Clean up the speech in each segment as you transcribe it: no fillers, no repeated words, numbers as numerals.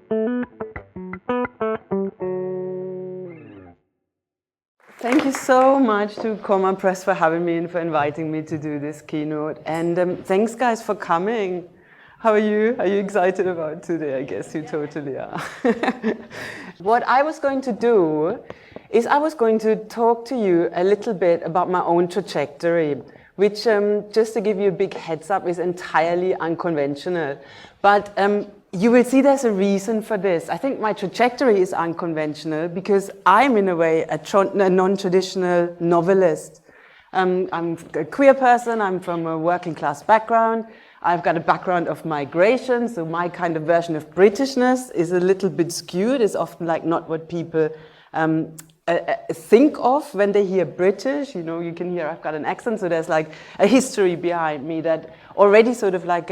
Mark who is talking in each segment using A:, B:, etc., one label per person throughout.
A: Thank you so much to Comma Press for having me and for inviting me to do this keynote. And thanks, guys, for coming. How are you? Are you excited about today? I guess you totally are. What I was going to do is I was going to talk to you a little bit about my own trajectory, which, just to give you a big heads up, is entirely unconventional. But you will see there's a reason for this. I think my trajectory is unconventional because I'm, in a way, a non-traditional novelist. I'm a queer person, I'm from a working class background. I've got a background of migration, so my kind of version of Britishness is a little bit skewed. It's often like not what people think of when they hear British. You know, you can hear I've got an accent, so there's like a history behind me that already sort of like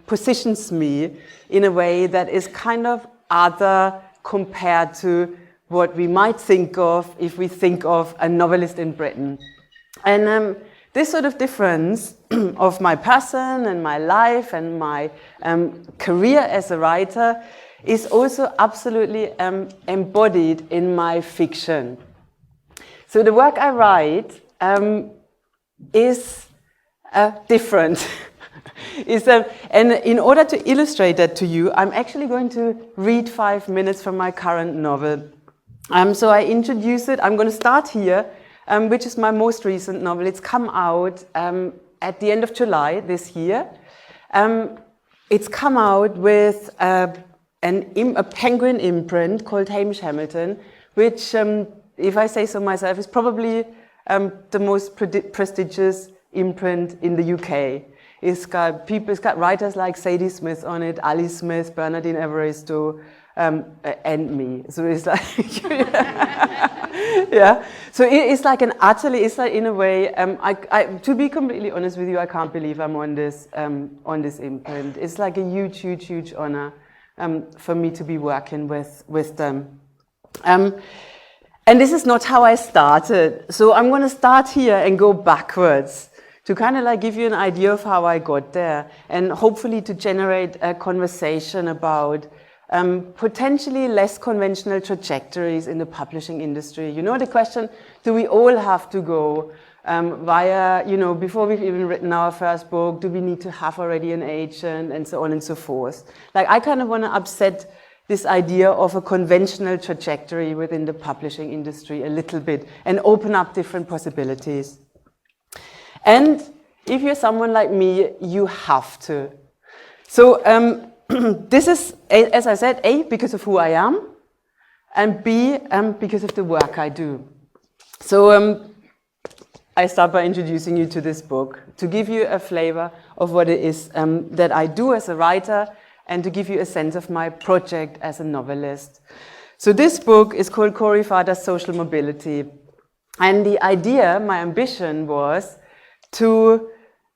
A: positions me in a way that is kind of other compared to what we might think of if we think of a novelist in Britain. And this sort of difference of my person and my life and my career as a writer is also absolutely embodied in my fiction. So the work I write is different. And in order to illustrate that to you, I'm actually going to read 5 minutes from my current novel. So I introduce it. I'm going to start here, which is my most recent novel. It's come out at the end of July this year. It's come out with a Penguin imprint called Hamish Hamilton, which, if I say so myself, is probably the most prestigious imprint in the UK. It's got writers like Sadie Smith on it, Ali Smith, Bernardine Evaristo, and me. So it's like, yeah. So it's like it's like in a way, to be completely honest with you, I can't believe I'm on this imprint. It's like a huge, huge, huge honor for me to be working with them. And this is not how I started. So I'm going to start here and go backwards to kind of like give you an idea of how I got there, and hopefully to generate a conversation about potentially less conventional trajectories in the publishing industry. You know, the question, do we all have to go via, you know, before we've even written our first book, do we need to have already an agent, and so on and so forth. Like, I kind of want to upset this idea of a conventional trajectory within the publishing industry a little bit and open up different possibilities. And if you're someone like me, you have to. So this is, as I said, A, because of who I am, and B, because of the work I do. So I start by introducing you to this book, to give you a flavor of what it is that I do as a writer, and to give you a sense of my project as a novelist. So this book is called Corey Fada's Social Mobility. And the idea, my ambition, was to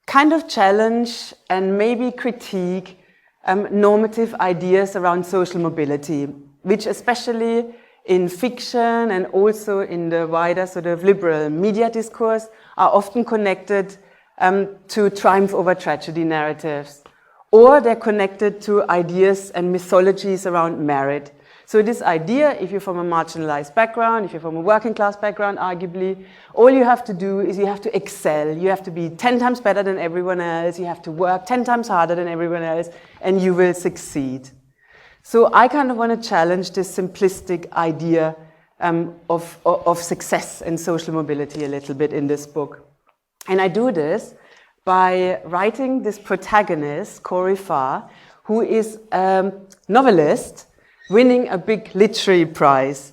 A: kind of challenge and maybe critique normative ideas around social mobility, which especially in fiction and also in the wider sort of liberal media discourse are often connected to triumph over tragedy narratives, or they're connected to ideas and mythologies around merit. So this idea, if you're from a marginalized background, if you're from a working class background, arguably, all you have to do is you have to excel. You have to be 10 times better than everyone else. You have to work 10 times harder than everyone else, and you will succeed. So I kind of want to challenge this simplistic idea of success and social mobility a little bit in this book. And I do this by writing this protagonist, Corey Farr, who is a novelist winning a big literary prize.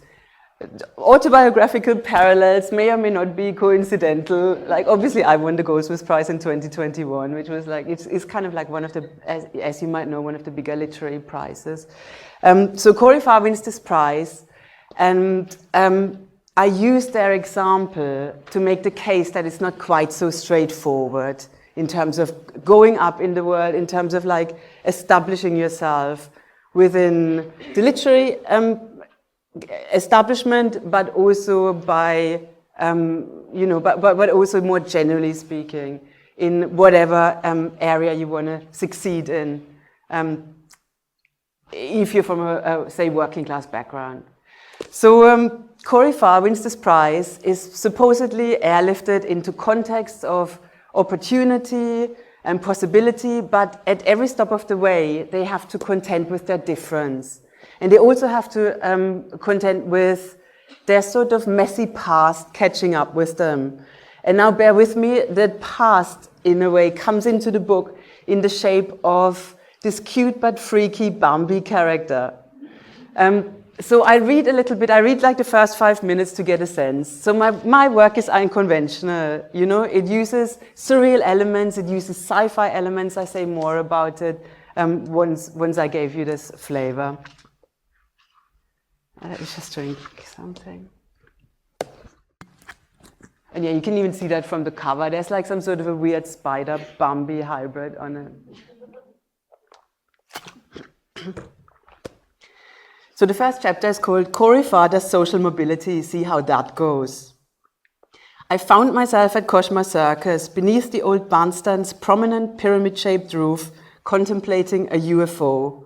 A: Autobiographical parallels may or may not be coincidental. Like, obviously, I won the Goldsmiths Prize in 2021, which was like, it's kind of like one of the, as you might know, one of the bigger literary prizes. So Corey Farr wins this prize, and I used their example to make the case that it's not quite so straightforward in terms of going up in the world, in terms of like establishing yourself within the literary establishment, but also by, but also more generally speaking, in whatever area you want to succeed in. if you're from a say, working class background. So Corey Farr wins this prize, is supposedly airlifted into contexts of opportunity and possibility, but at every stop of the way, they have to contend with their difference. And they also have to contend with their sort of messy past catching up with them. And now bear with me, that past, in a way, comes into the book in the shape of this cute but freaky Bambi character. So I read a little bit, I read like the first 5 minutes to get a sense. So my work is unconventional, you know, it uses surreal elements, it uses sci-fi elements. I say more about it once I gave you this flavor. Let's just drink something. And yeah, you can even see that from the cover. There's like some sort of a weird spider Bambi hybrid on it. So the first chapter is called Corey Farr Does Social Mobility, See How That Goes. I found myself at Cosma Circus, beneath the old bandstand's prominent pyramid-shaped roof, contemplating a UFO.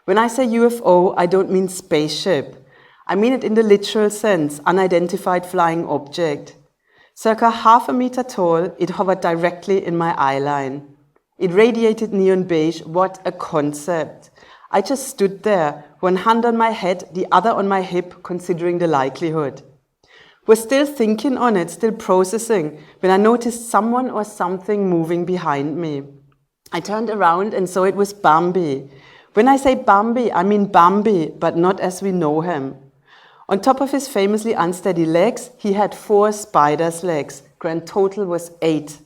A: When I say UFO, I don't mean spaceship. I mean it in the literal sense, unidentified flying object. Circa ½ a meter tall, it hovered directly in my eye line. It radiated neon beige. What a concept. I just stood there, one hand on my head, the other on my hip, considering the likelihood. Was still thinking on it, still processing, when I noticed someone or something moving behind me. I turned around and saw it was Bambi. When I say Bambi, I mean Bambi, but not as we know him. On top of his famously unsteady legs, he had 4 spider's legs. Grand total was 8.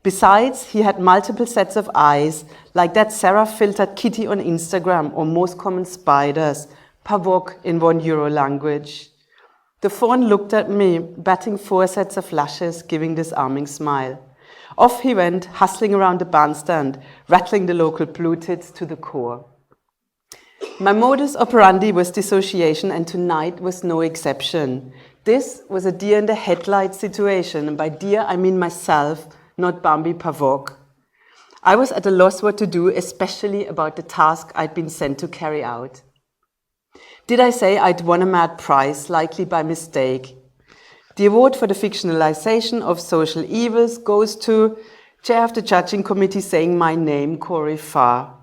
A: Besides, he had multiple sets of eyes, like that serif-filtered kitty on Instagram, or most common spiders, pavok in €1 language. The fawn looked at me, batting 4 sets of lashes, giving disarming smile. Off he went, hustling around the bandstand, rattling the local blue tits to the core. My modus operandi was dissociation, and tonight was no exception. This was a deer in the headlights situation, and by deer I mean myself, not Bambi Pavok. I was at a loss what to do, especially about the task I'd been sent to carry out. Did I say I'd won a mad prize, likely by mistake? The award for the fictionalization of social evils goes to chair of the judging committee saying my name, Corey Farr.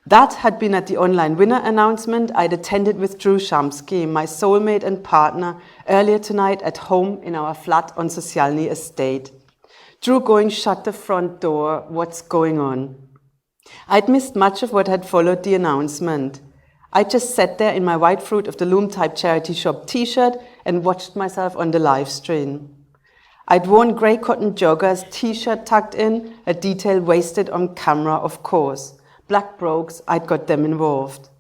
A: That had been at the online winner announcement I'd attended with Drew Shamsky, my soulmate and partner, earlier tonight at home in our flat on Socialny Estate. Drew going, shut the front door, what's going on? I'd missed much of what had followed the announcement. I just sat there in my White Fruit of the Loom type charity shop t-shirt and watched myself on the live stream. I'd worn grey cotton joggers, t-shirt tucked in, a detail wasted on camera, of course. Black brogues, I'd got them involved.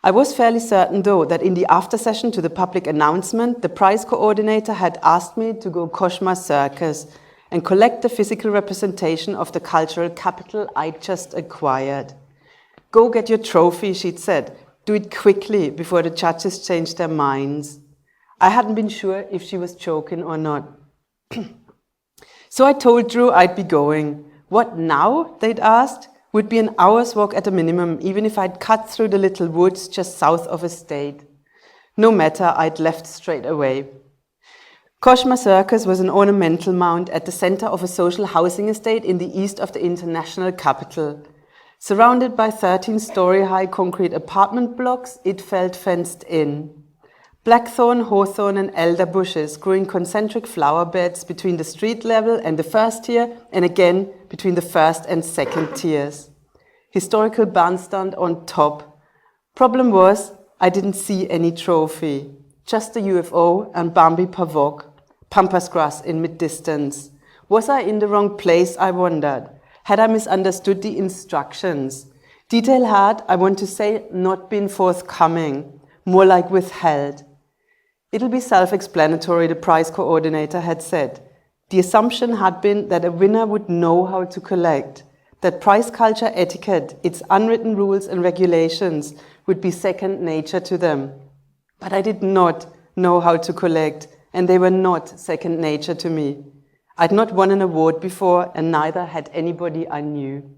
A: I was fairly certain, though, that in the after session to the public announcement, the prize coordinator had asked me to go Cosma Circus and collect the physical representation of the cultural capital I'd just acquired. Go get your trophy, she'd said. Do it quickly before the judges change their minds. I hadn't been sure if she was joking or not. So I told Drew I'd be going. What now, they'd asked? Would be an hour's walk at a minimum, even if I'd cut through the little woods just south of Estate. No matter, I'd left straight away. Cosma Circus was an ornamental mound at the center of a social housing estate in the east of the international capital. Surrounded by 13-story-high concrete apartment blocks, it felt fenced in. Blackthorn, hawthorn and elder bushes grew in concentric flower beds between the street level and the first tier, and again between the first and second tiers. Historical bandstand on top. Problem was, I didn't see any trophy. Just a UFO and Bambi Pavok, pampas grass in mid-distance. Was I in the wrong place, I wondered. Had I misunderstood the instructions? Detail had, I want to say, not been forthcoming, more like withheld. It'll be self-explanatory, the prize coordinator had said. The assumption had been that a winner would know how to collect, that prize culture etiquette, its unwritten rules and regulations, would be second nature to them. But I did not know how to collect, and they were not second nature to me. I'd not won an award before, and neither had anybody I knew.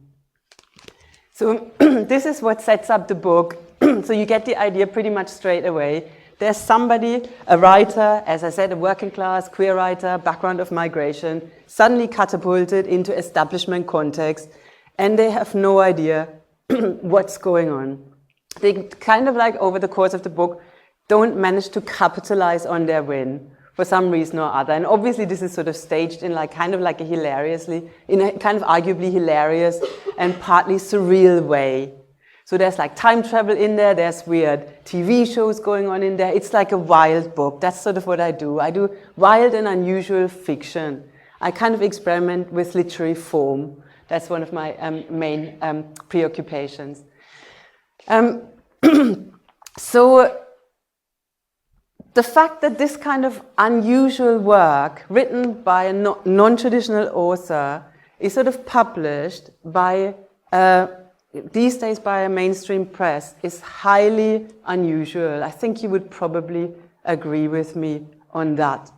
A: So this is what sets up the book. So you get the idea pretty much straight away. There's somebody, a writer, as I said, a working class, queer writer, background of migration, suddenly catapulted into establishment context, and they have no idea what's going on. They kind of like, over the course of the book, don't manage to capitalize on their win for some reason or other. And obviously this is sort of staged in like kind of like in a kind of arguably hilarious and partly surreal way. So there's like time travel in there, there's weird TV shows going on in there. It's like a wild book. That's sort of what I do. I do wild and unusual fiction. I kind of experiment with literary form. That's one of my main preoccupations. So the fact that this kind of unusual work written by a non-traditional author is sort of published by these days by a mainstream press is highly unusual. I think you would probably agree with me on that.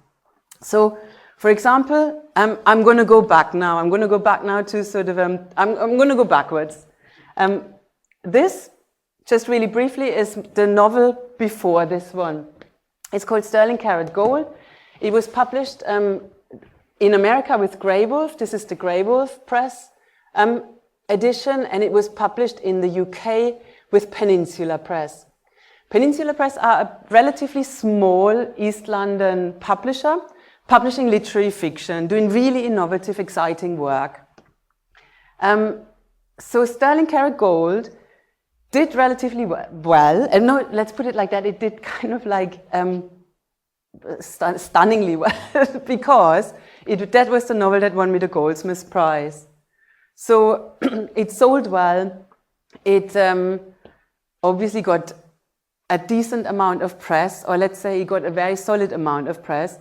A: So, for example, I'm going to go back now. I'm going to go back now to sort of, I'm going to go backwards. This, just really briefly, is the novel before this one. It's called Sterling Carat Gold. It was published in America with Grey Wolf. This is the Grey Wolf Press edition, and it was published in the UK with Peninsula Press. Peninsula Press are a relatively small East London publisher, publishing literary fiction, doing really innovative, exciting work. So Sterling Carat Gold did relatively well, and no, let's put it like that, it did kind of like stunningly well, because that was the novel that won me the Goldsmiths Prize. So it sold well. It obviously got a decent amount of press, or let's say it got a very solid amount of press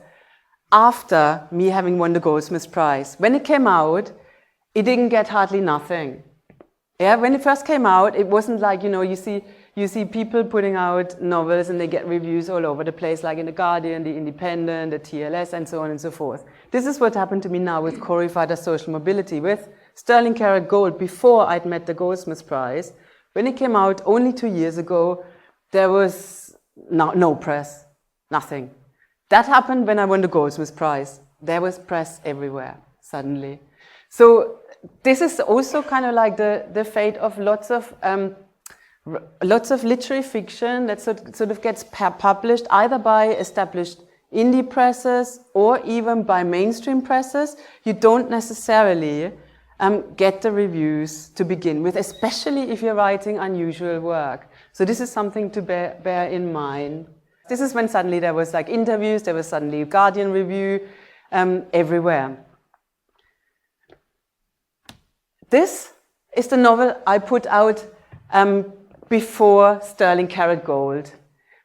A: after me having won the Goldsmiths Prize. When it came out, it didn't get hardly nothing. Yeah, when it first came out, it wasn't like, you know, you see people putting out novels and they get reviews all over the place, like in The Guardian, The Independent, the TLS, and so on and so forth. This is what happened to me now with Corey Fada's Social Mobility, with Sterling Carat Gold. Before I'd met the Goldsmiths Prize, when it came out only 2 years ago, there was no press, nothing. That happened when I won the Goldsmiths Prize. There was press everywhere, suddenly. So this is also kind of like the fate of lots of literary fiction that sort of gets published either by established indie presses or even by mainstream presses. You don't necessarily get the reviews to begin with, especially if you're writing unusual work. So this is something to bear in mind. This is when suddenly there was like interviews, there was suddenly a Guardian review everywhere. This is the novel I put out before Sterling Carat Gold.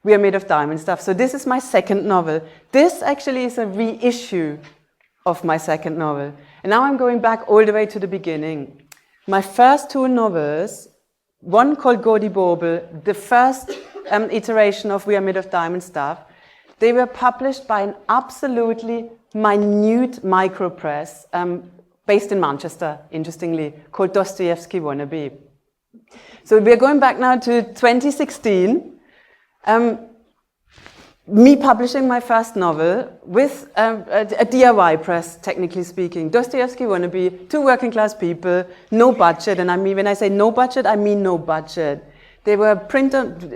A: We Are Made of Diamond Stuff. So this is my second novel. This actually is a reissue of my second novel. And now I'm going back all the way to the beginning. My first two novels, one called Gaudy Bauble, the first iteration of We Are Made of Diamond Stuff, they were published by an absolutely minute micropress based in Manchester, interestingly, called Dostoevsky Wannabe. So we're going back now to 2016. Me publishing my first novel with a DIY press, technically speaking. Dostoevsky Wannabe, two working class people, no budget, and I mean, when I say no budget, I mean no budget. They were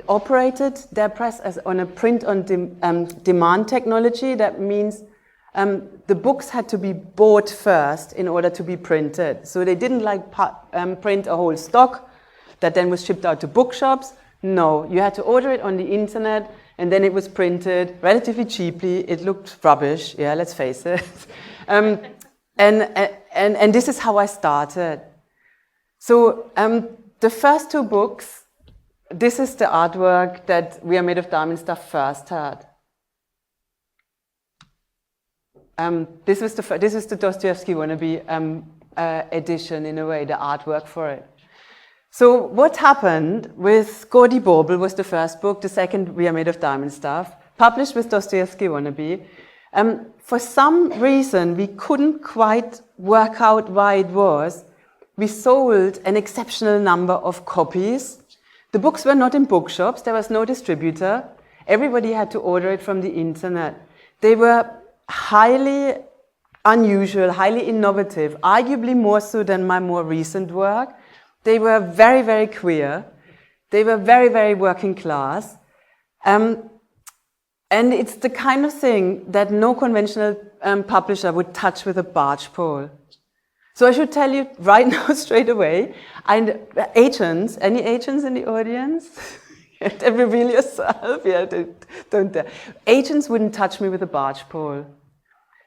A: operated their press as on a print-on-demand technology. That means the books had to be bought first in order to be printed. So they didn't like print a whole stock that then was shipped out to bookshops. No, you had to order it on the internet, and then it was printed relatively cheaply. It looked rubbish, yeah, let's face it. And this is how I started. So the first two books, this is the artwork that We Are Made of Diamond Stuff first had. This is the Dostoevsky Wannabe edition, in a way, the artwork for it. So what happened with Gaudy Bauble was the first book, the second We Are Made of Diamond Stuff, published with Dostoevsky Wannabe. For some reason, we couldn't quite work out why it was. We sold an exceptional number of copies. The books were not in bookshops. There was no distributor. Everybody had to order it from the internet. They were highly unusual, highly innovative, arguably more so than my more recent work. They were very, very queer. They were very, very working class. And it's the kind of thing that no conventional publisher would touch with a barge pole. So I should tell you right now straight away, agents, any agents in the audience? Reveal yourself. Yeah, don't dare. Agents wouldn't touch me with a barge pole.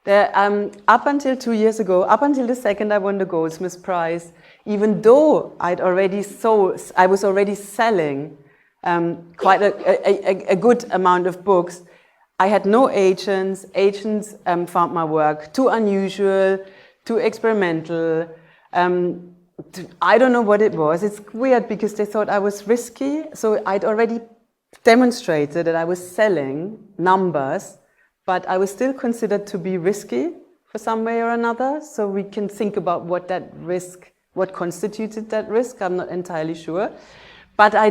A: Up until 2 years ago, up until the second I won the Goldsmiths Prize, even though I was already selling quite a good amount of books, I had no agents. Agents found my work too unusual, too experimental. I don't know what it was. It's weird because they thought I was risky. So I'd already demonstrated that I was selling numbers, but I was still considered to be risky for some way or another. So we can think about what what constituted that risk. I'm not entirely sure. But I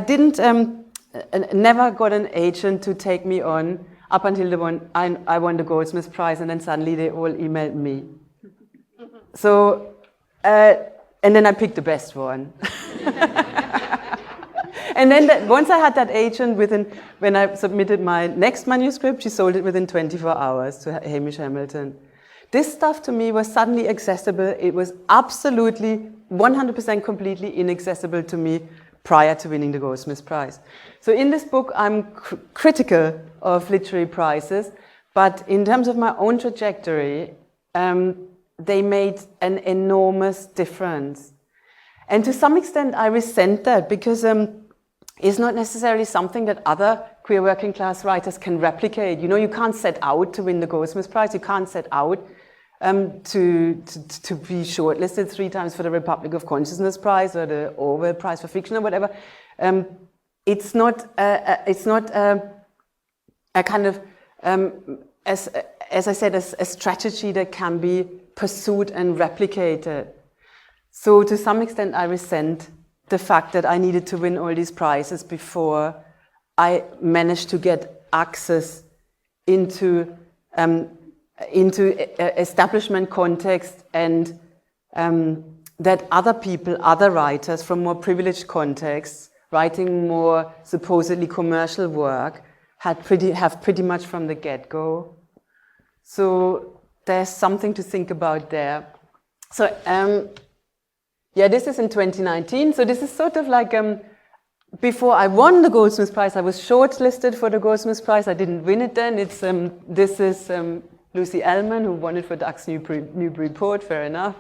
A: never got an agent to take me on up until I won the Goldsmiths Prize, and then suddenly they all emailed me. So, and then I picked the best one. And then once I had that agent, when I submitted my next manuscript, she sold it within 24 hours to Hamish Hamilton. This stuff to me was suddenly accessible. It was absolutely 100% completely inaccessible to me prior to winning the Goldsmiths Prize. So in this book, I'm critical of literary prizes, but in terms of my own trajectory, they made an enormous difference. And to some extent, I resent that because it's not necessarily something that other queer working class writers can replicate. You know, you can't set out to win the Goldsmiths Prize. You can't set out to be shortlisted 3 times for the Republic of Consciousness Prize or the Orwell Prize for Fiction or whatever. It's not a kind of, as I said, a strategy that can be pursued and replicated. So to some extent, I resent the fact that I needed to win all these prizes before I managed to get access into establishment context, and that other people, other writers from more privileged contexts, writing more supposedly commercial work, have pretty much from the get-go. So there's something to think about there. So yeah, this is in 2019. So this is sort of like before I won the Goldsmiths Prize, I was shortlisted for the Goldsmiths Prize. I didn't win it then. This is Lucy Ellman, who won it for Duck's Newburyport, fair enough.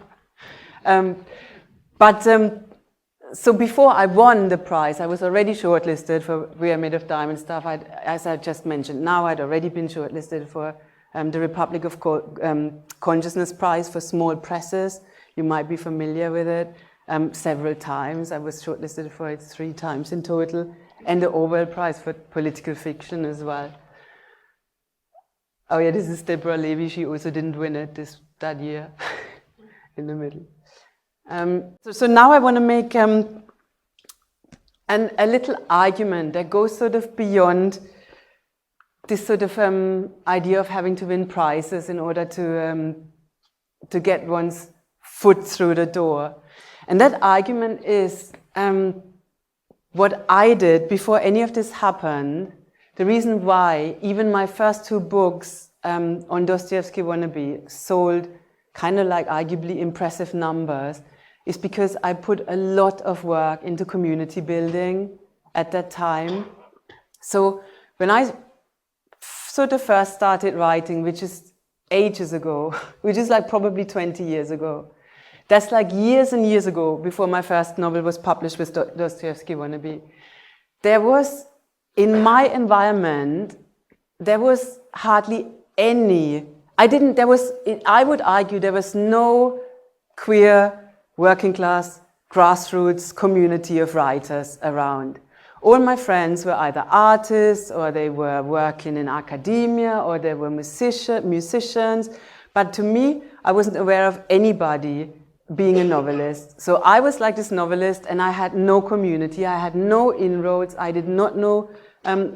A: So before I won the prize, I was already shortlisted for We Are Made of Diamond stuff. As I just mentioned, now I'd already been shortlisted for the Republic of Consciousness Prize for small presses. You might be familiar with it. Several times. I was shortlisted for it 3 times in total. And the Orwell Prize for political fiction as well. Oh yeah, this is Deborah Levy. She also didn't win it that year in the middle. So now I want to make a little argument that goes sort of beyond this sort of idea of having to win prizes in order to get one's foot through the door. And that argument is what I did before any of this happened. The reason why even my first 2 books on Dostoevsky Wannabe sold kind of like arguably impressive numbers is because I put a lot of work into community building at that time. So when I sort of first started writing, which is ages ago, which is like probably 20 years ago, that's like years and years ago, before my first novel was published with Dostoevsky Wannabe, there was, in my environment, there was hardly any, I would argue there was no queer, working class, grassroots community of writers around. All my friends were either artists, or they were working in academia, or they were musicians. But to me, I wasn't aware of anybody being a novelist. So I was like this novelist, and I had no community, I had no inroads, I did not know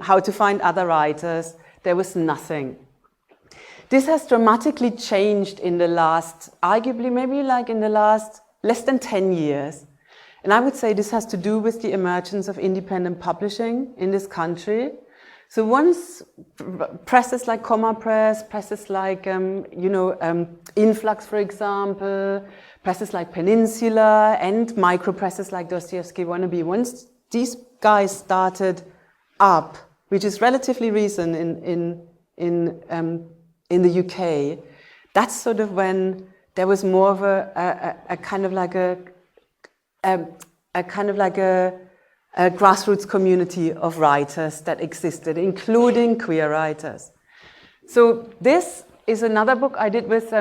A: how to find other writers. There was nothing. This has dramatically changed in the last, arguably maybe like in the last less than 10 years. And I would say this has to do with the emergence of independent publishing in this country. So once presses like Comma Press, presses like, Influx, for example, presses like Peninsula, and micro presses like Dostoevsky Wannabe, once these guys started up, which is relatively recent in the UK, that's sort of when there was more of a kind of like a grassroots community of writers that existed, including queer writers. So this is another book I did with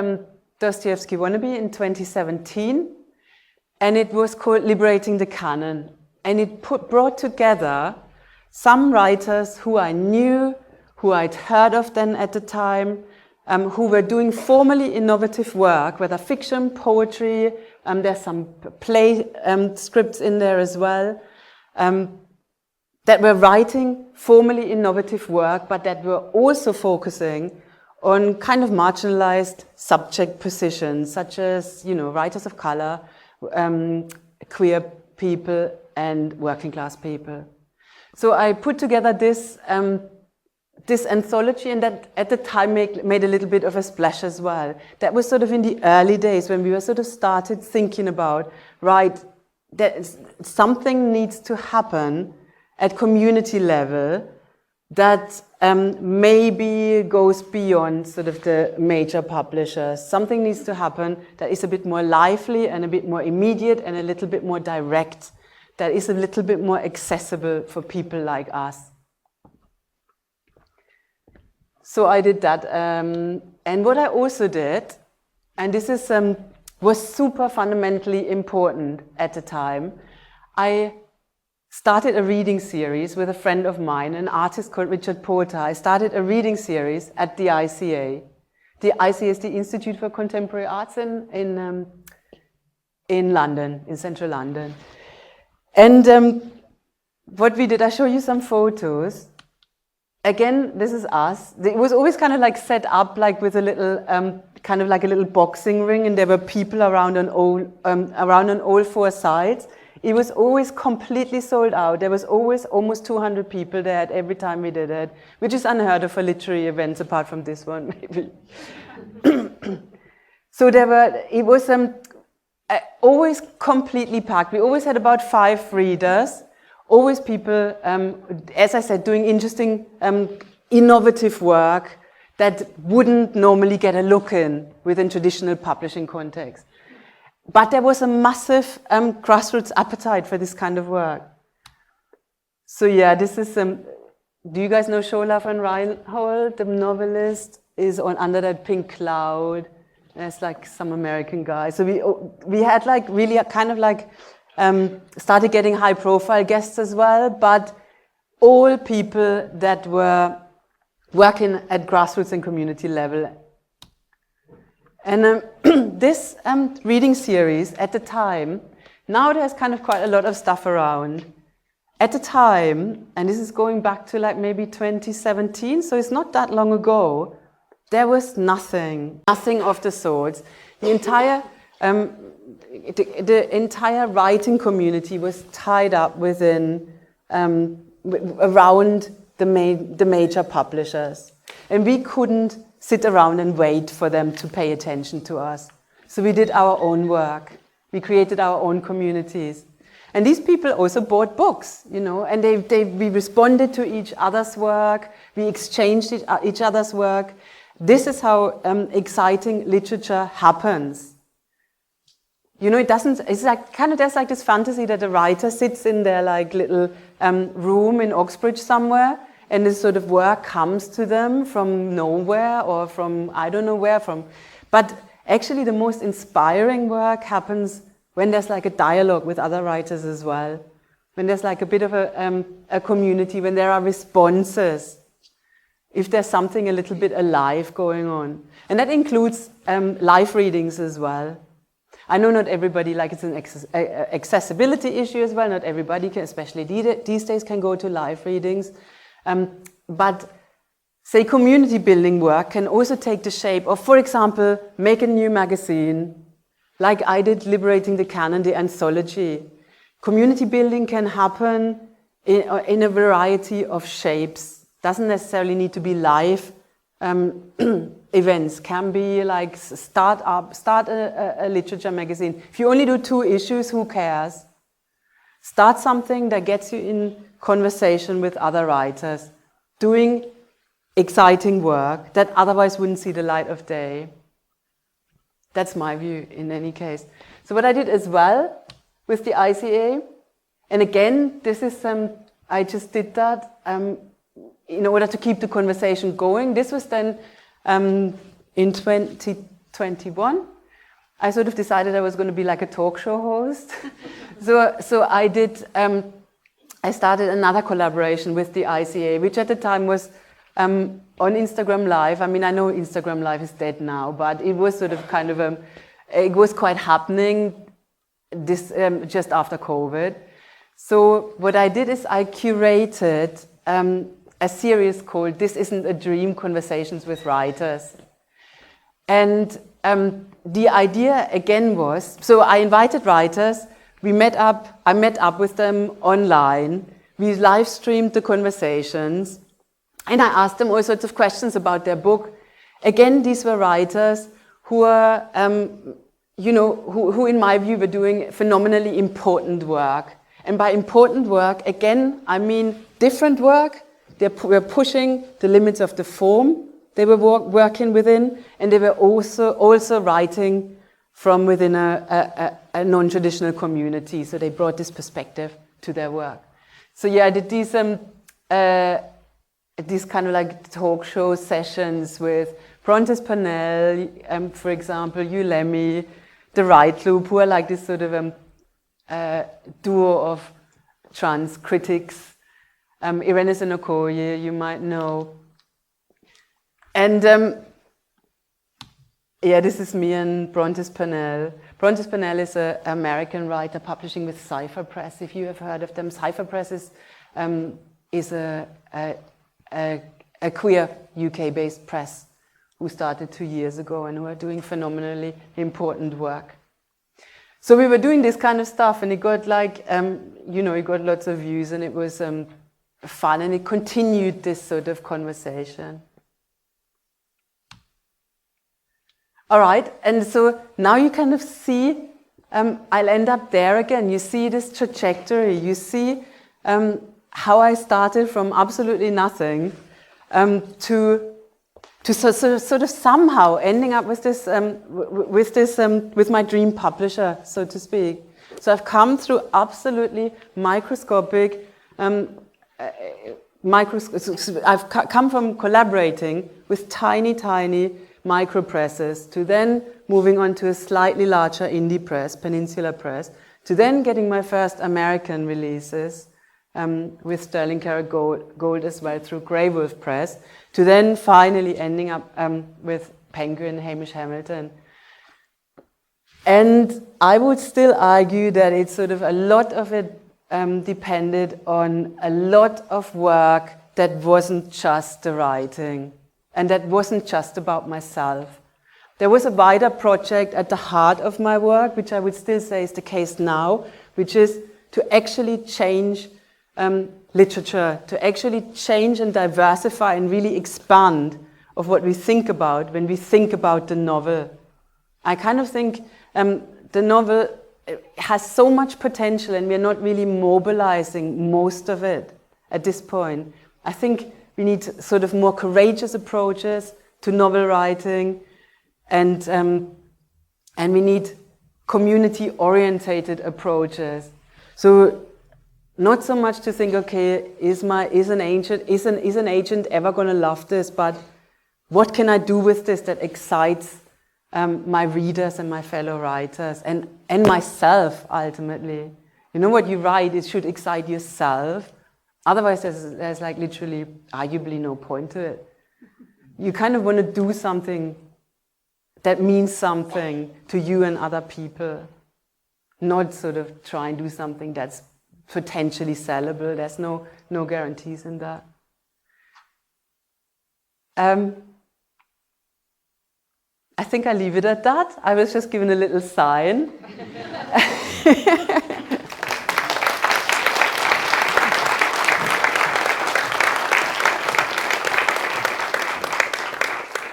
A: Dostoevsky Wannabe in 2017, and it was called Liberating the Canon. And it brought together some writers who I knew, who I'd heard of then at the time, who were doing formally innovative work, whether fiction, poetry, there's some play scripts in there as well, that were writing formally innovative work, but that were also focusing on kind of marginalized subject positions, such as, writers of color, queer people, and working class people. So I put together this anthology, and that at the time made a little bit of a splash as well. That was sort of in the early days when we were sort of started thinking about, right, that something needs to happen at community level that maybe goes beyond sort of the major publishers. Something needs to happen that is a bit more lively and a bit more immediate and a little bit more direct, that is a little bit more accessible for people like us. So I did that. And what I also did, and this is was super fundamentally important at the time, I started a reading series with a friend of mine, an artist called Richard Porter. I started a reading series at the ICA. The ICA is the Institute for Contemporary Arts in London, in central London. And what we did, I show you some photos. Again, this is us. It was always kind of like set up like with a little, kind of like a little boxing ring, and there were people around on all four sides. It was always completely sold out. There was always almost 200 people there at every time we did it, which is unheard of for literary events, apart from this one, maybe. So it was always completely packed. We always had about 5 readers, always people, as I said, doing interesting, innovative work that wouldn't normally get a look in within traditional publishing context. But there was a massive grassroots appetite for this kind of work. So yeah, this is, do you guys know Shola van Reinhold, the novelist, is under that pink cloud. There's like some American guy. So we had like really kind of like, started getting high profile guests as well, but all people that were working at grassroots and community level. And this reading series at the time, now there's kind of quite a lot of stuff around. At the time, and this is going back to like maybe 2017, so it's not that long ago, there was nothing of the sorts. The entire writing community was tied up within, around the major publishers. And we couldn't sit around and wait for them to pay attention to us. So we did our own work. We created our own communities. And these people also bought books, and we responded to each other's work. We exchanged each other's work. This is how exciting literature happens. It's like kind of, there's like this fantasy that a writer sits in their like little room in Oxbridge somewhere, and this sort of work comes to them from nowhere or from I don't know where from. But actually the most inspiring work happens when there's like a dialogue with other writers as well. When there's like a bit of a community, when there are responses. If there's something a little bit alive going on. And that includes live readings as well. I know not everybody, like it's an accessibility issue as well, not everybody can, especially these days, can go to live readings. But say community building work can also take the shape of, for example, make a new magazine, like I did Liberating the Canon, the anthology. Community building can happen in a variety of shapes. Doesn't necessarily need to be live events. Can be like start a literature magazine. If you only do 2 issues, who cares? Start something that gets you in conversation with other writers, doing exciting work that otherwise wouldn't see the light of day. That's my view in any case. So what I did as well with the ICA, and again, this is I just did that in order to keep the conversation going. This was then in 2021. I sort of decided I was going to be like a talk show host. So I did. I started another collaboration with the ICA, which at the time was on Instagram Live. I mean, I know Instagram Live is dead now, but it was sort of kind of it was quite happening this just after COVID. So what I did is I curated a series called "This Isn't a Dream: Conversations with Writers," and the idea again was, so I invited writers. I met up with them online. We live streamed the conversations. And I asked them all sorts of questions about their book. Again, these were writers who were, who in my view were doing phenomenally important work. And by important work, again, I mean different work. They were pushing the limits of the form they were working within, and they were also writing from within a non-traditional community. So they brought this perspective to their work. So yeah, I did these kind of like talk show sessions with Brontes Purnell, for example, Ulemi, The Right Loop, who are like this sort of duo of trans critics. Irenes and Okoye, you might know. And yeah, this is me and Brontes Purnell. Brontes Purnell is an American writer publishing with Cypher Press, if you have heard of them. Cypher Press is a queer UK-based press who started 2 years ago and who are doing phenomenally important work. So we were doing this kind of stuff, and it got like, it got lots of views, and it was fun, and it continued this sort of conversation. All right, and so now you kind of see, I'll end up there again. You see this trajectory. You see how I started from absolutely nothing to sort of somehow ending up with this with my dream publisher, so to speak. So I've come through absolutely microscopic. I've come from collaborating with tiny micro presses to then moving on to a slightly larger indie press, Peninsula Press, to then getting my first American releases with Sterling Carrot Gold as well through Grey Wolf Press, to then finally ending up with Penguin, Hamish Hamilton. And I would still argue that it's sort of a lot of it depended on a lot of work that wasn't just the writing, and that wasn't just about myself. There was a wider project at the heart of my work, which I would still say is the case now, which is to actually change literature, to actually change and diversify and really expand of what we think about when we think about the novel. I kind of think the novel has so much potential, and we're not really mobilizing most of it at this point. I think we need sort of more courageous approaches to novel writing, and we need community-orientated approaches. So not so much to think, okay, is an agent ever going to love this, but what can I do with this that excites my readers and my fellow writers and myself ultimately? You know, what you write, it should excite yourself. Otherwise, there's like literally arguably no point to it. You kind of want to do something that means something to you and other people. Not sort of try and do something that's potentially sellable. There's no guarantees in that. I think I leave it at that. I was just given a little sign.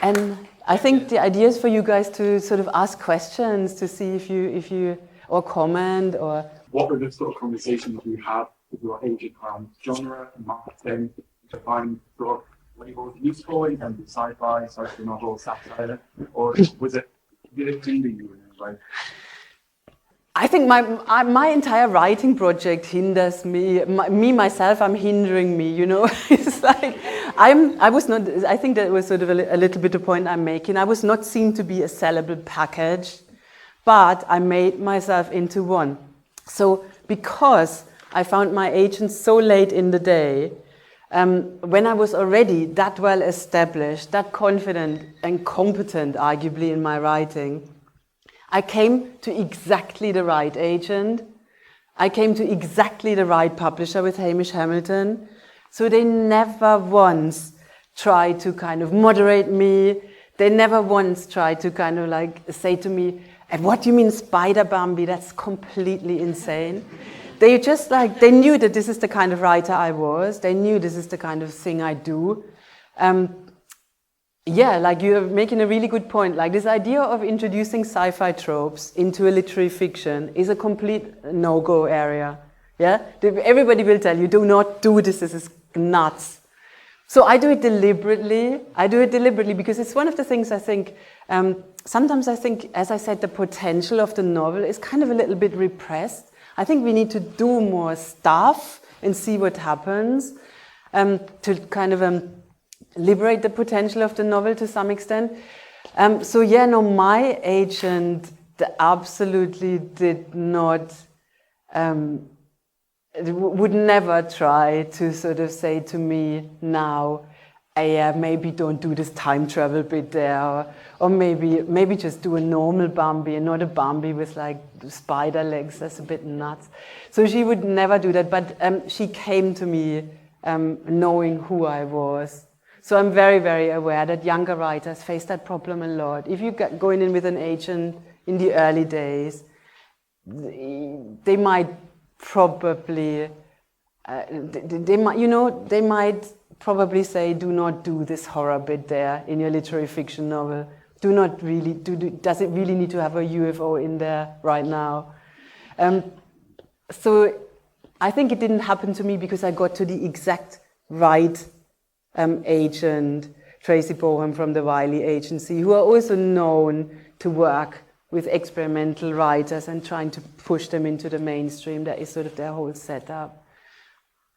A: And I think the idea is for you guys to sort of ask questions to see if you or comment or.
B: What were the sort of conversations you had with your agent around genre and marketing to find sort of labels useful in terms of sci-fi, social novel, satire, or was it hinder you in any way?
A: I think my entire writing project hinders me. Myself, I'm hindering me. You know, it's like I was not. I think that was sort of a little bit the point I'm making. I was not seen to be a sellable package, but I made myself into one. So because I found my agent so late in the day. When I was already that well established, that confident and competent, arguably, in my writing, I came to exactly the right agent. I came to exactly the right publisher with Hamish Hamilton. So they never once tried to kind of moderate me. They never once tried to kind of like say to me, "And what do you mean Spider Bambi? That's completely insane." They just like, they knew that this is the kind of writer I was. They knew this is the kind of thing I do. Yeah, like you're making a really good point. Like this idea of introducing sci-fi tropes into a literary fiction is a complete no-go area. Yeah, everybody will tell you, do not do this is nuts. So I do it deliberately. I do it deliberately because it's one of the things I think, sometimes I think, as I said, the potential of the novel is kind of a little bit repressed. I think we need to do more stuff and see what happens to kind of liberate the potential of the novel to some extent. So yeah, no, my agent absolutely did not, would never try to sort of say to me now, yeah, maybe don't do this time travel bit there, or maybe just do a normal Bambi and not a Bambi with like spider legs. That's a bit nuts. So she would never do that, but she came to me knowing who I was. So I'm very, very aware that younger writers face that problem a lot. If you get going in with an agent in the early days, they might probably, they might probably say, do not do this horror bit there in your literary fiction novel. Do not really, does it really need to have a UFO in there right now? So I think it didn't happen to me because I got to the exact right agent, Tracy Boham from the Wiley Agency, who are also known to work with experimental writers and trying to push them into the mainstream. That is sort of their whole setup.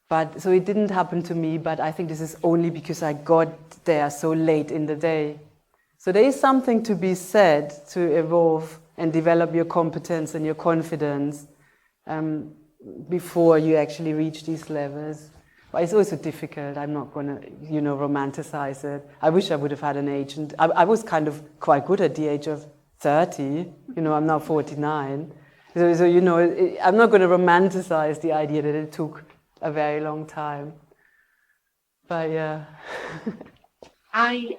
A: But so it didn't happen to me, but I think this is only because I got there so late in the day. So there is something to be said to evolve and develop your competence and your confidence before you actually reach these levels. But it's also difficult. I'm not going to, romanticize it. I wish I would have had an agent. I was kind of quite good at the age of 30. I'm now 49. So I'm not going to romanticize the idea that it took a very long time. But yeah.
C: I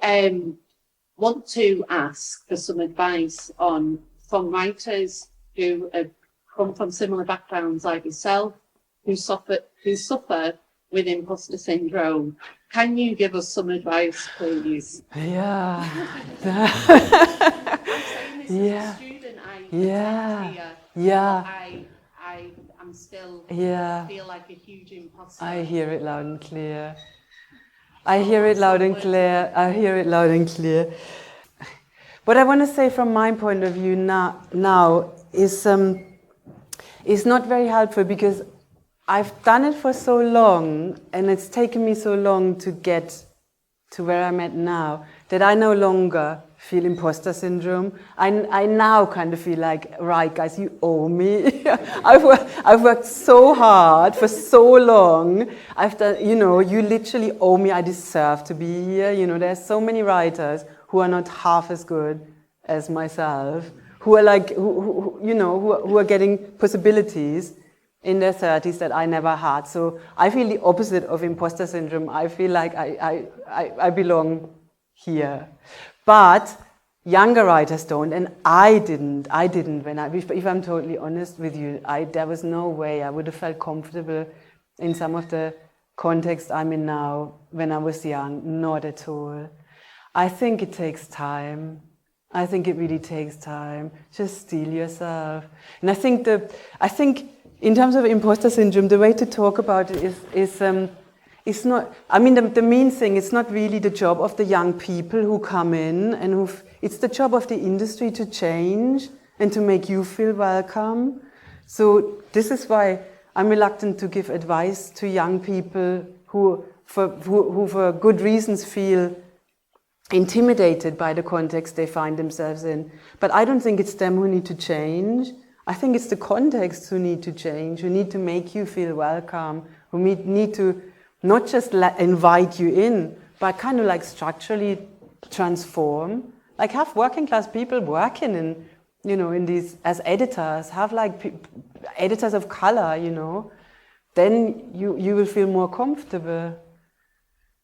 C: want to ask for some advice from writers who have come from similar backgrounds like yourself, who suffer with imposter syndrome. Can you give us some advice, please?
A: Yeah.
C: I'm saying this as a student. I'm still feel like a huge imposter.
A: I hear it loud and clear. I hear it loud and clear. What I want to say from my point of view now is not very helpful because I've done it for so long and it's taken me so long to get to where I'm at now that I no longer feel imposter syndrome. I now kind of feel like, right, guys, you owe me. I've worked so hard for so long. I've done, you literally owe me. I deserve to be here. There's so many writers who are not half as good as myself, who are like, who are getting possibilities in their 30s that I never had. So I feel the opposite of imposter syndrome. I feel like I belong here. But younger writers don't, and I didn't if I'm totally honest with you, there was no way I would have felt comfortable in some of the context I'm in now when I was young, not at all. I think it takes time. I think it really takes time. Just steel yourself. And I think in terms of imposter syndrome, the way to talk about it is it's not, I mean, the main thing, it's not really the job of the young people who come in and it's the job of the industry to change and to make you feel welcome. So this is why I'm reluctant to give advice to young people who for good reasons feel intimidated by the context they find themselves in. But I don't think it's them who need to change. I think it's the context who need to change, who need to make you feel welcome, who need to not just invite you in, but kind of like structurally transform. Like have working class people working in these as editors, have like editors of color, then you will feel more comfortable.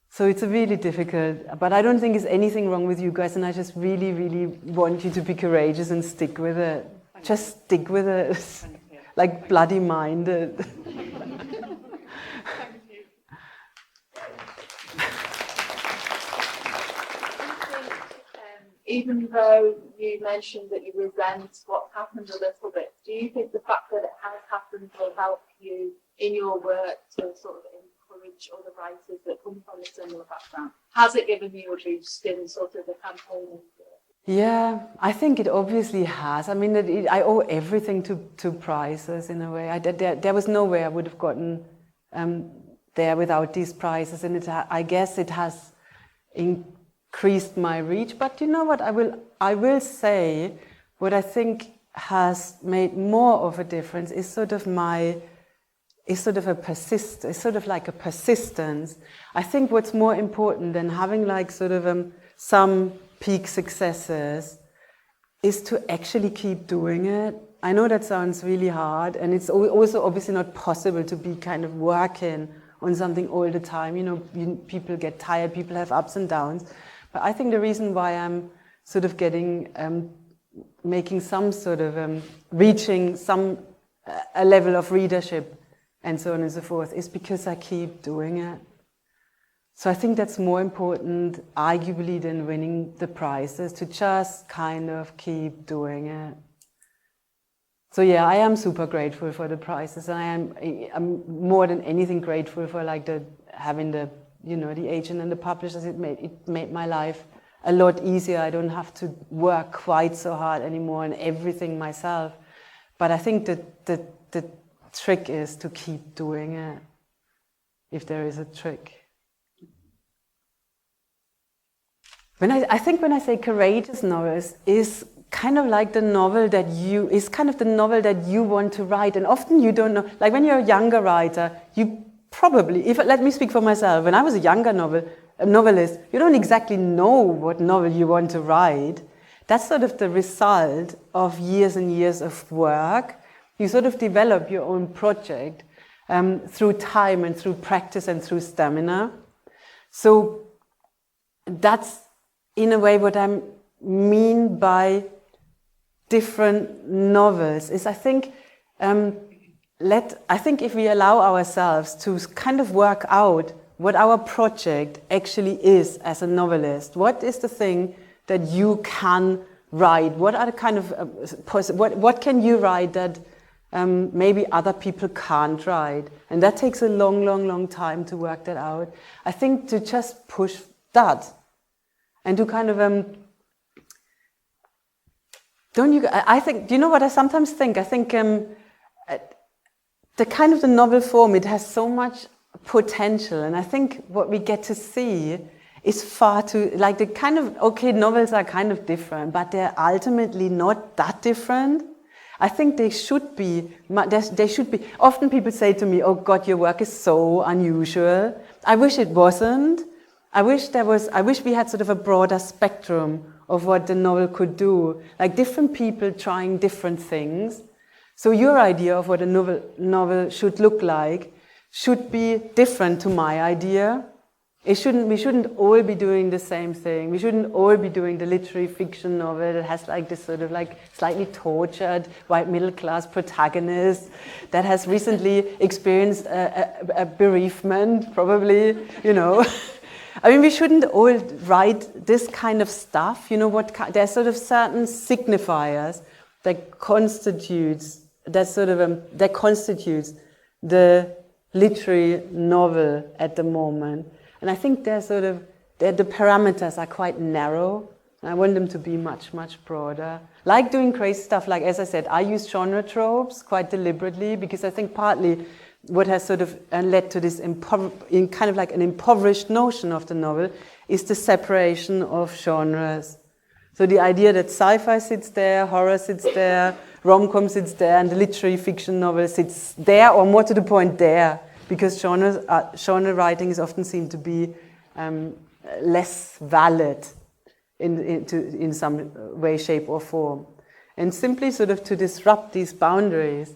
A: So it's really difficult, but I don't think there's anything wrong with you guys, and I just really, really want you to be courageous and stick with it. Just stick with it, like bloody-minded.
D: Even though you mentioned that you resent what happened a little bit, do you think the fact that it has happened will help you in your work to sort of encourage other writers that come from a similar background? Has it given you a boost in sort of the campaign?
A: Yeah, I think it obviously has. I mean, I owe everything to prizes in a way. There was no way I would have gotten there without these prizes, and I guess it has increased my reach. But you know what? I will say what I think has made more of a difference is sort of like a persistence. I think what's more important than having like sort of some peak successes is to actually keep doing it. I know that sounds really hard, and it's also obviously not possible to be kind of working on something all the time. People get tired, people have ups and downs. But I think the reason why I'm sort of making some sort of, reaching a level of readership and so on and so forth is because I keep doing it. So I think that's more important, arguably, than winning the prizes, to just kind of keep doing it. So yeah, I am super grateful for the prizes, and I'm more than anything grateful for like having the agent and the publishers. It made my life a lot easier. I don't have to work quite so hard anymore and everything myself. But I think that the trick is to keep doing it, if there is a trick. When I say courageous novels is kind of like the novel that you want to write, and often you don't know. Like when you're a younger writer, you probably, let me speak for myself. When I was a younger novelist, you don't exactly know what novel you want to write. That's sort of the result of years and years of work. You sort of develop your own project through time and through practice and through stamina. So that's in a way what I mean by different novels is I think if we allow ourselves to kind of work out what our project actually is as a novelist, what is the thing that you can write? What are the kind of what can you write that maybe other people can't write? And that takes a long time to work that out. I think to just push that and to kind of I think, do you know what I sometimes think? I think the kind of the novel form, it has so much potential, and I think what we get to see is far too, like the kind of, okay, novels are kind of different, but they're ultimately not that different. I think they should be, often people say to me, oh God, your work is so unusual. I wish it wasn't. I wish we had sort of a broader spectrum of what the novel could do. Like different people trying different things. So your idea of what a novel should look like should be different to my idea. We shouldn't all be doing the same thing. We shouldn't all be doing the literary fiction novel that has like this sort of like slightly tortured white middle class protagonist that has recently experienced a bereavement, probably, you know. I mean, we shouldn't all write this kind of stuff. You know what? There's sort of certain signifiers that constitutes the literary novel at the moment. And I think the parameters are quite narrow. I want them to be much, much broader. Like doing crazy stuff, like as I said, I use genre tropes quite deliberately because I think partly what has sort of led to this kind of like an impoverished notion of the novel is the separation of genres. So the idea that sci-fi sits there, horror sits there, rom-com sits there, and the literary fiction novel sits there, or more to the point, there. Because genre writings often seem to be less valid in some way, shape, or form. And simply sort of to disrupt these boundaries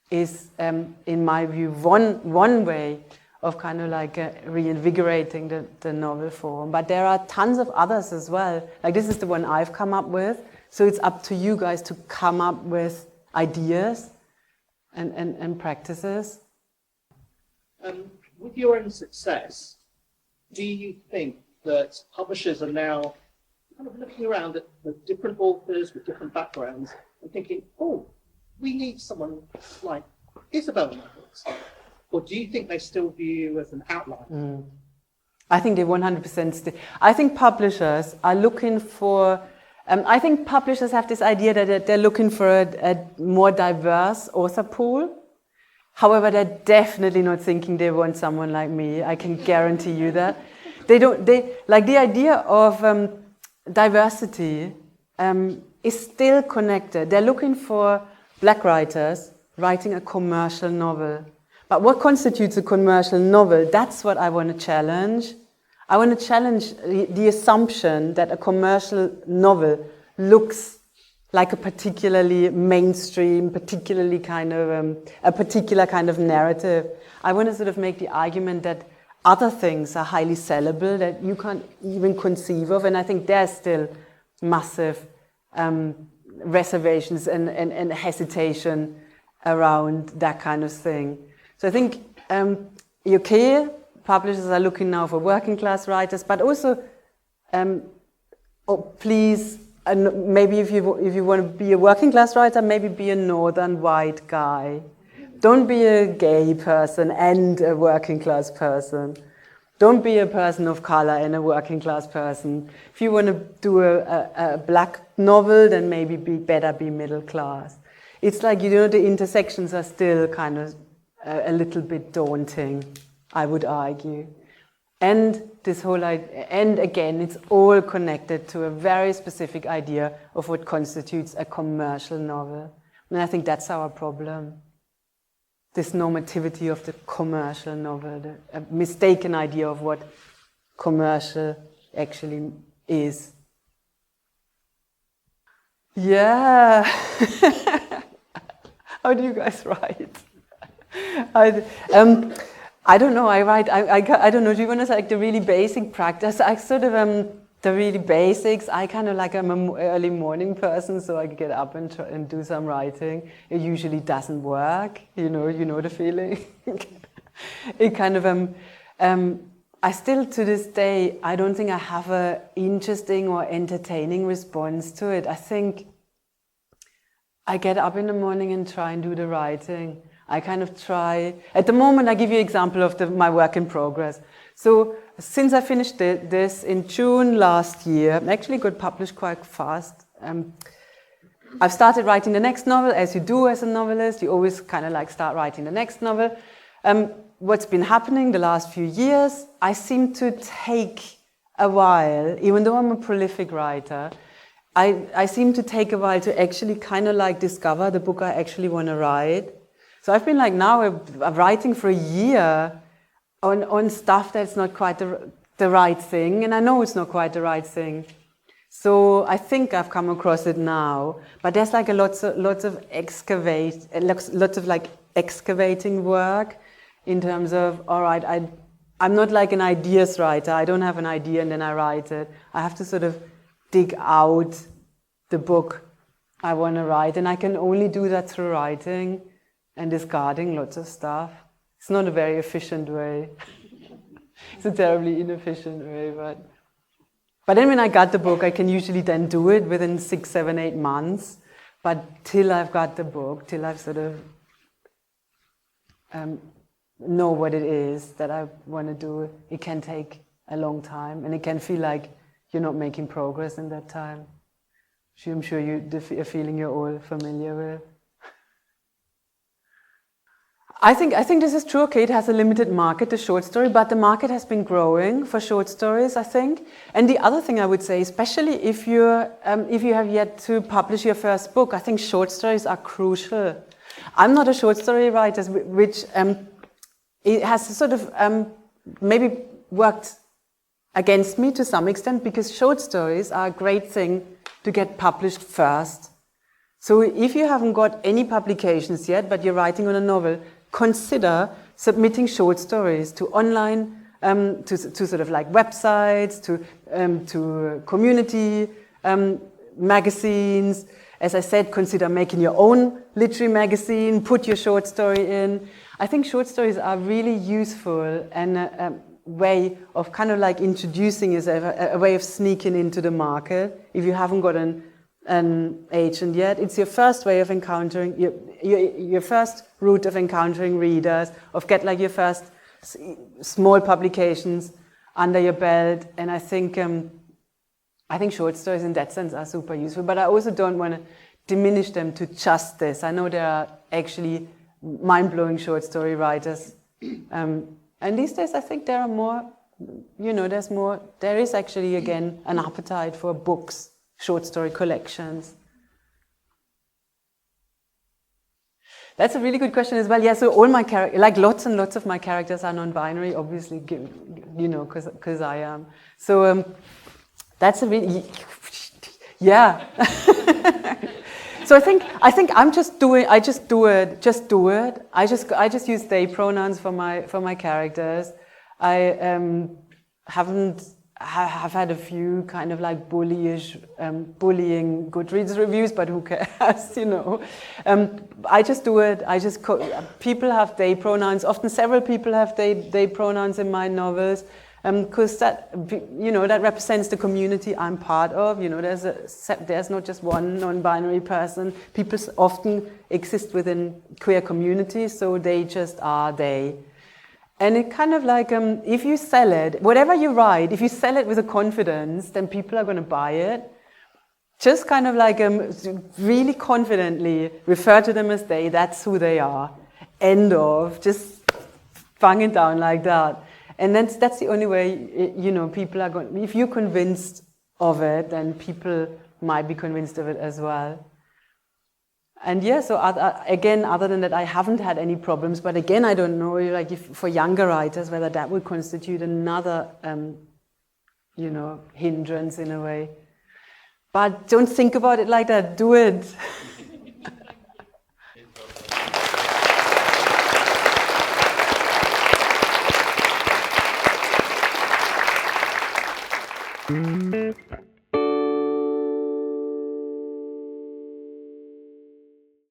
A: is, in my view, one way of kind of like reinvigorating the novel form. But there are tons of others as well. Like this is the one I've come up with. So it's up to you guys to come up with ideas and practices.
E: With your own success, do you think that publishers are now kind of looking around at the different authors with different backgrounds and thinking, oh, we need someone like Isabel Waidner? Or do you think they still view you as an outlier?
A: I think they 100% I think publishers are looking for... I think publishers have this idea that they're looking for a more diverse author pool. However, they're definitely not thinking they want someone like me. I can guarantee you that. Like the idea of diversity is still connected. They're looking for black writers writing a commercial novel. But what constitutes a commercial novel? That's what I want to challenge. I want to challenge the assumption that a commercial novel looks like a particularly mainstream, particularly kind of a particular kind of narrative. I want to sort of make the argument that other things are highly sellable that you can't even conceive of, and I think there's still massive reservations and hesitation around that kind of thing. So I think UK publishers are looking now for working class writers, but also please. And maybe if you want to be a working class writer, maybe be a northern white guy. Don't be a gay person and a working class person. Don't be a person of color and a working class person. If you want to do a black novel, then maybe better be middle class. It's like, you know, the intersections are still kind of a little bit daunting, I would argue. And this whole idea, and again, it's all connected to a very specific idea of what constitutes a commercial novel. And I think that's our problem. This normativity of the commercial novel, a mistaken idea of what commercial actually is. Yeah. How do you guys write? I don't know. I don't know. Do you want to say like the really basic practice? I sort of the really basics. I kind of like I'm an early morning person, so I get up and do some writing. It usually doesn't work. You know the feeling. It kind of I still to this day I don't think I have a interesting or entertaining response to it. I think I get up in the morning and try and do the writing. I kind of try. At the moment, I give you an example of my work in progress. So since I finished this in June last year, I actually got published quite fast. I've started writing the next novel, as you do as a novelist. You always kind of like start writing the next novel. What's been happening the last few years, I seem to take a while, even though I'm a prolific writer, I seem to take a while to actually kind of like discover the book I actually want to write. So I've been like now writing for a year on stuff that's not quite the right thing, and I know it's not quite the right thing. So I think I've come across it now, but there's like lots of excavating work in terms of, all right, I'm not like an ideas writer. I don't have an idea and then I write it. I have to sort of dig out the book I want to write, and I can only do that through writing and discarding lots of stuff. It's not a very efficient way. It's a terribly inefficient way, but then when I got the book, I can usually then do it within 6, 7, 8 months. But till I've got the book, till I've sort of know what it is that I want to do, it can take a long time, and it can feel like you're not making progress in that time. I'm sure a feeling you're all familiar with. I think this is true. Okay, it has a limited market, the short story, but the market has been growing for short stories, I think. And the other thing I would say, especially if you have yet to publish your first book, I think short stories are crucial. I'm not a short story writer, which it has sort of maybe worked against me to some extent, because short stories are a great thing to get published first. So if you haven't got any publications yet, but you're writing on a novel, consider submitting short stories to online, to sort of like websites, to community magazines. As I said, consider making your own literary magazine, put your short story in. I think short stories are really useful and a way of kind of like introducing yourself, a way of sneaking into the market. If you haven't got an agent yet, it's your first way of encountering, your first route of encountering readers, of get like your first small publications under your belt. And I think short stories in that sense are super useful, but I also don't want to diminish them to just this. I know there are actually mind-blowing short story writers, and these days I think there are more, there is actually again an appetite for books, short story collections. That's a really good question as well. Yeah, so all my characters, like lots and lots of my characters are non-binary, obviously, because I am. So that's a really, yeah. So I think I'm just doing. I just do it. I just use they pronouns for my characters. I have had a few kind of like bullying Goodreads reviews, but who cares, I just do it. People have they pronouns. Often several people have they pronouns in my novels, because that represents the community I'm part of. There's not just one non-binary person. People often exist within queer communities, so they just are they. And it kind of like, if you sell it, whatever you write, if you sell it with a confidence, then people are going to buy it. Just kind of like really confidently refer to them as they, that's who they are. End of, just bang it down like that. And that's the only way, people are going, if you're convinced of it, then people might be convinced of it as well. And yeah, so other than that, I haven't had any problems. But again, I don't know, like if for younger writers, whether that would constitute another, hindrance in a way. But don't think about it like that. Do it.